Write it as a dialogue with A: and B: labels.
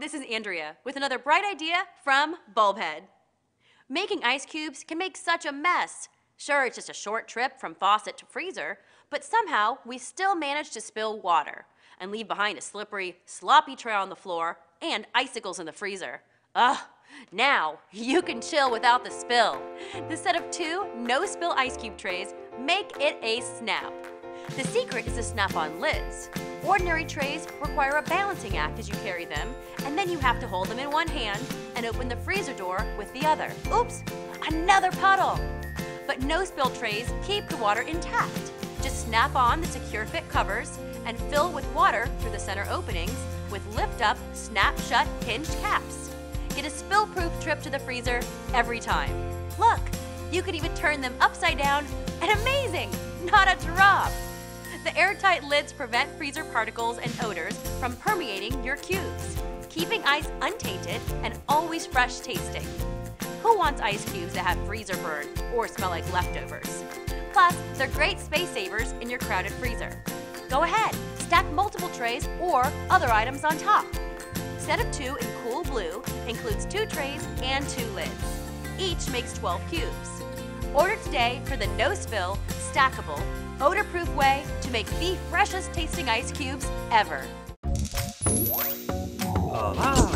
A: this is Andrea with another bright idea from Bulbhead. Making ice cubes can make such a mess. Sure, it's just a short trip from faucet to freezer, but somehow we still manage to spill water and leave behind a slippery, sloppy trail on the floor and icicles in the freezer. Ugh, now you can chill without the spill. The set of 2 no-spill ice cube trays make it a snap. The secret is the snap-on lids. Ordinary trays require a balancing act as you carry them, and then you have to hold them in one hand and open the freezer door with the other. Oops, another puddle! But no-spill trays keep the water intact. Just snap on the secure fit covers and fill with water through the center openings with lift-up, snap-shut hinged caps. Get a spill-proof trip to the freezer every time. Look, you could even turn them upside down, and amazing! Not a drop! The airtight lids prevent freezer particles and odors from permeating your cubes, keeping ice untainted and always fresh tasting. Who wants ice cubes that have freezer burn or smell like leftovers? Plus, they're great space savers in your crowded freezer. Go ahead, stack multiple trays or other items on top. Set of 2 in cool blue includes 2 trays and 2 lids. Each makes 12 cubes. Order today for the no-spill, stackable, odor-proof way to make the freshest tasting ice cubes ever.
B: Aha!